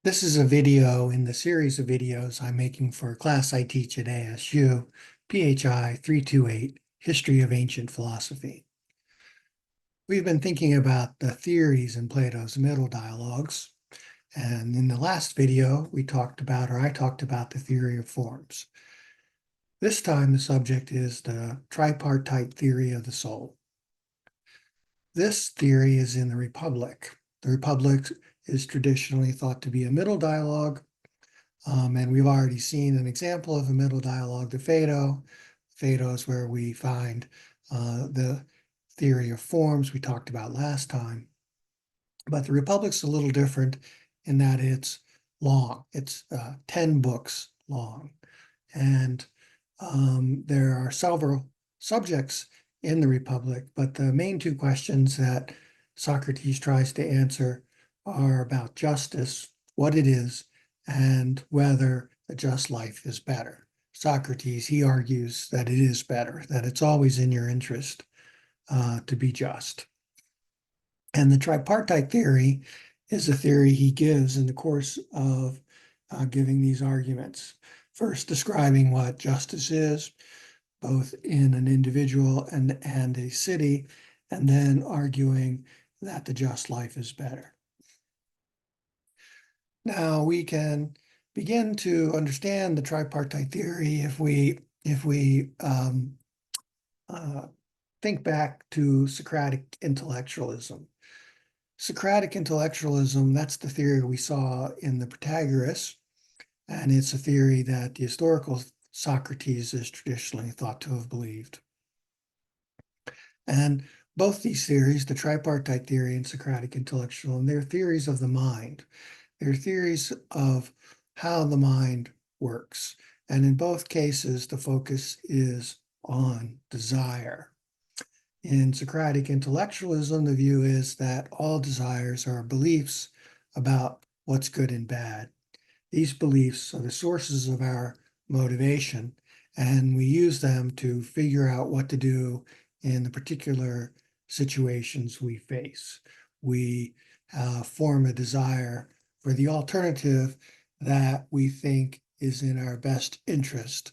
This is a video in the series of videos I'm making for a class I teach at ASU, PHI 328, History of Ancient Philosophy. We've been thinking about the theories in Plato's middle dialogues, and in the last video I talked about the theory of forms. This time the subject is the tripartite theory of the soul. This theory is in the Republic. The Republic is traditionally thought to be a middle dialogue. And we've already seen an example of a middle dialogue, the Phaedo. Phaedo is where we find the theory of forms we talked about last time. But the Republic's a little different in that it's long. It's 10 books long. And there are several subjects in the Republic, but the main two questions that Socrates tries to answer are about justice, what it is, and whether a just life is better. Socrates, he argues that it is better, that it's always in your interest to be just. And the tripartite theory is a theory he gives in the course of giving these arguments. First, describing what justice is, both in an individual and a city, and then arguing that the just life is better. Now we can begin to understand the tripartite theory if we think back to Socratic intellectualism. Socratic intellectualism, that's the theory we saw in the Protagoras, and it's a theory that the historical Socrates is traditionally thought to have believed. And both these theories, the tripartite theory and Socratic intellectualism, they're theories of the mind. They're theories of how the mind works. And in both cases, the focus is on desire. In Socratic intellectualism, the view is that all desires are beliefs about what's good and bad. These beliefs are the sources of our motivation, and we use them to figure out what to do in the particular situations we face. We form a desire for the alternative that we think is in our best interest,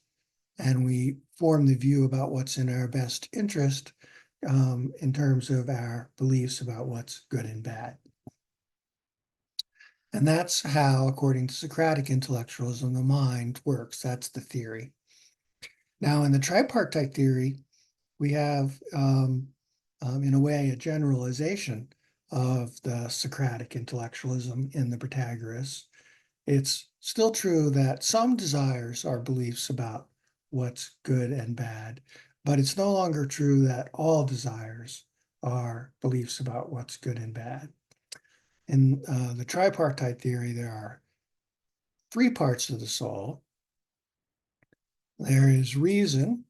and we form the view about what's in our best interest in terms of our beliefs about what's good and bad. And that's how, according to Socratic intellectualism, the mind works. That's the theory. Now, in the tripartite theory, we have, in a way, a generalization of the Socratic intellectualism in the Protagoras. It's still true that some desires are beliefs about what's good and bad, but it's no longer true that all desires are beliefs about what's good and bad. In the tripartite theory, there are three parts of the soul. There is reason.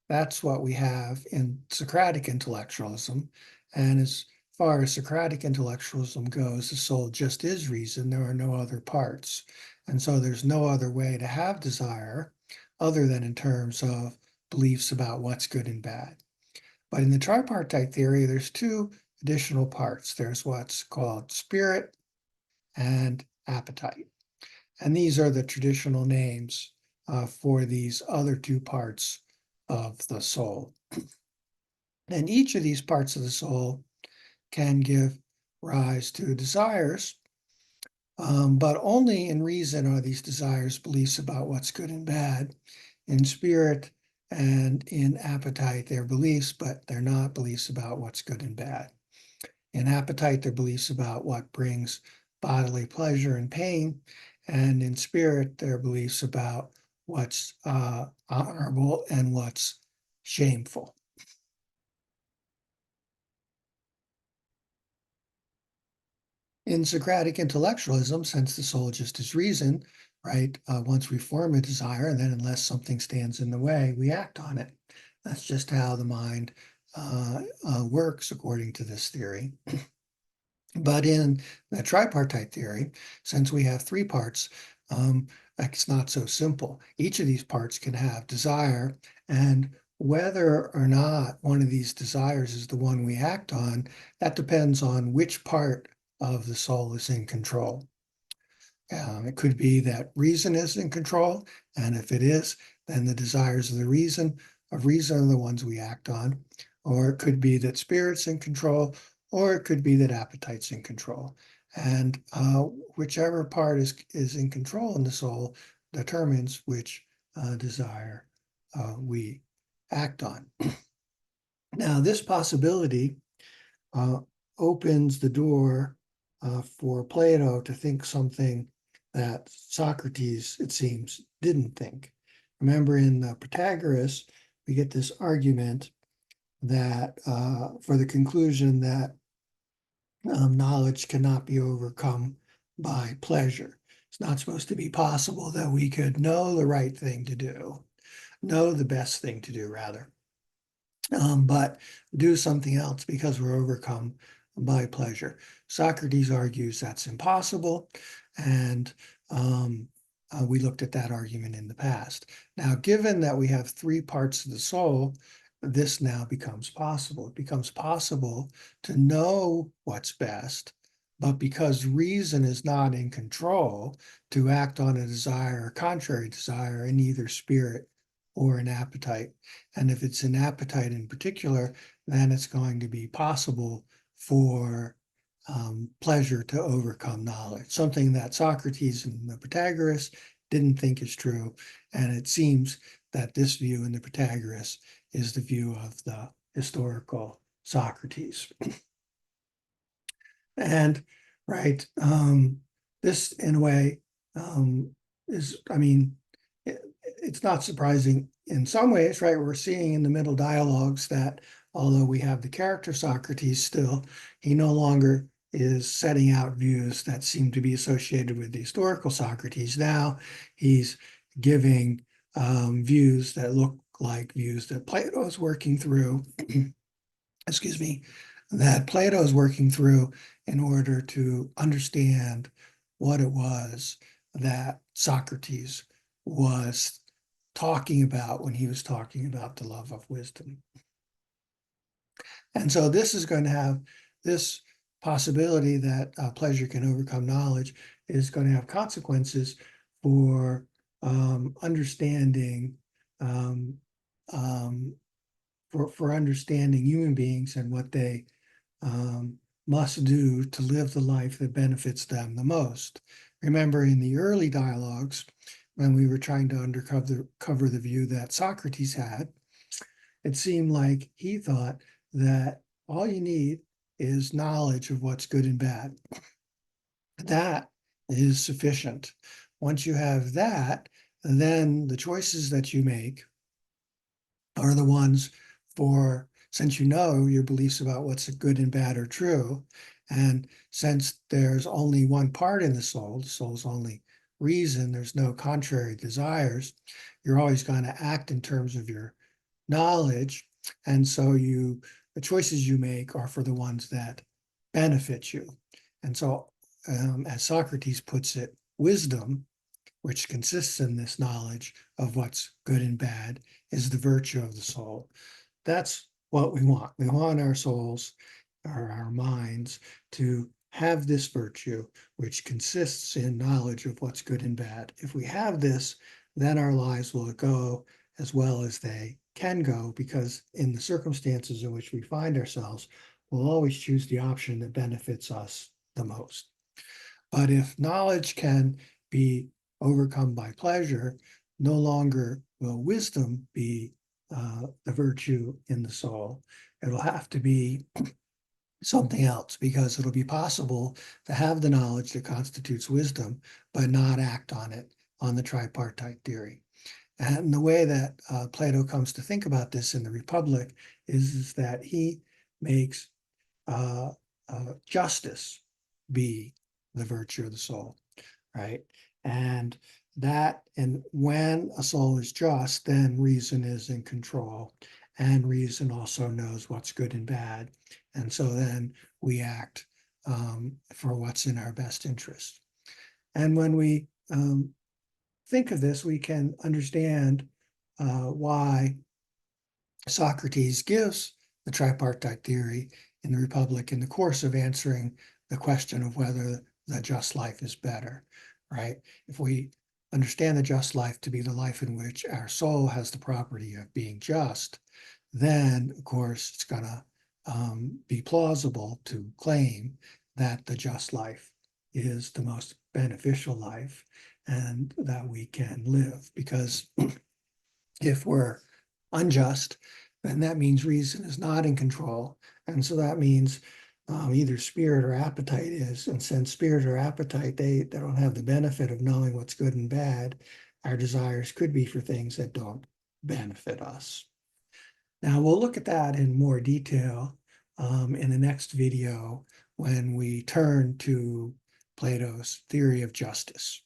That's what we have in Socratic intellectualism. And as far as Socratic intellectualism goes, the soul just is reason. There are no other parts. And so there's no other way to have desire other than in terms of beliefs about what's good and bad. But in the tripartite theory, there's two additional parts. There's what's called spirit and appetite. And these are the traditional names for these other two parts of the soul. And each of these parts of the soul can give rise to desires, but only in reason are these desires beliefs about what's good and bad. In spirit and in appetite, they're beliefs, but they're not beliefs about what's good and bad. In appetite, they're beliefs about what brings bodily pleasure and pain. And in spirit, they're beliefs about what's honorable and what's shameful. In Socratic intellectualism, since the soul just is reason, right? Once we form a desire, then unless something stands in the way, we act on it. That's just how the mind works according to this theory. But in the tripartite theory, since we have three parts, it's not so simple. Each of these parts can have desire, and whether or not one of these desires is the one we act on, that depends on which part of the soul is in control. It could be that reason is in control, and if it is, then the desires of reason are the ones we act on. Or it could be that spirit's in control, or it could be that appetite's in control. And whichever part is in control in the soul determines which desire we act on. Now, this possibility uh, opens the door for Plato to think something that Socrates, it seems, didn't think. Remember, in Protagoras, we get this argument that for the conclusion that knowledge cannot be overcome by pleasure. It's not supposed to be possible that we could know the right thing to do, know the best thing to do, rather, but do something else because we're overcome by pleasure. Socrates argues that's impossible, and we looked at that argument in the past. Now, given that we have three parts of the soul, this now becomes possible. It becomes possible to know what's best, but because reason is not in control, to act on a desire or contrary desire in either spirit or an appetite. And if it's an appetite in particular, then it's going to be possible for pleasure to overcome knowledge, something that Socrates and the Protagoras didn't think is true. And it seems that this view in the Protagoras is the view of the historical Socrates. And right, this in a way is, I mean, it's not surprising in some ways, right? We're seeing in the middle dialogues that although we have the character Socrates still, he no longer is setting out views that seem to be associated with the historical Socrates. Now he's giving views that look like views that Plato is working through, excuse me, that Plato is working through in order to understand what it was that Socrates was talking about when he was talking about the love of wisdom. And so this is going to have this possibility that pleasure can overcome knowledge is going to have consequences for understanding um, um, for understanding human beings and what they must do to live the life that benefits them the most. Remember, in the early dialogues, when we were trying to cover the view that Socrates had, it seemed like he thought that all you need is knowledge of what's good and bad. That is sufficient. Once you have that, then the choices that you make are the ones for, since you know your beliefs about what's good and bad are true, and since there's only one part in the soul's only reason, there's no contrary desires, you're always going to act in terms of your knowledge. And so the choices you make are for the ones that benefit you. And so, as Socrates puts it, wisdom, which consists in this knowledge of what's good and bad, is the virtue of the soul. That's what we want. We want our souls or our minds to have this virtue, which consists in knowledge of what's good and bad. If we have this, then our lives will go as well as they can go, because in the circumstances in which we find ourselves, we'll always choose the option that benefits us the most. But if knowledge can be overcome by pleasure, no longer will wisdom be the virtue in the soul. It'll have to be something else, because it'll be possible to have the knowledge that constitutes wisdom, but not act on it on the tripartite theory. And the way that Plato comes to think about this in the Republic is that he makes justice be the virtue of the soul, right? And when a soul is just, then reason is in control, and reason also knows what's good and bad. And so then we act for what's in our best interest. And when we think of this, we can understand why Socrates gives the tripartite theory in the Republic in the course of answering the question of whether the just life is better, right? If we understand the just life to be the life in which our soul has the property of being just, then, of course, it's going to be plausible to claim that the just life is the most beneficial life and that we can live. Because if we're unjust, then that means reason is not in control. And so that means either spirit or appetite is. And since spirit or appetite, they don't have the benefit of knowing what's good and bad, our desires could be for things that don't benefit us. Now, we'll look at that in more detail in the next video when we turn to Plato's theory of justice.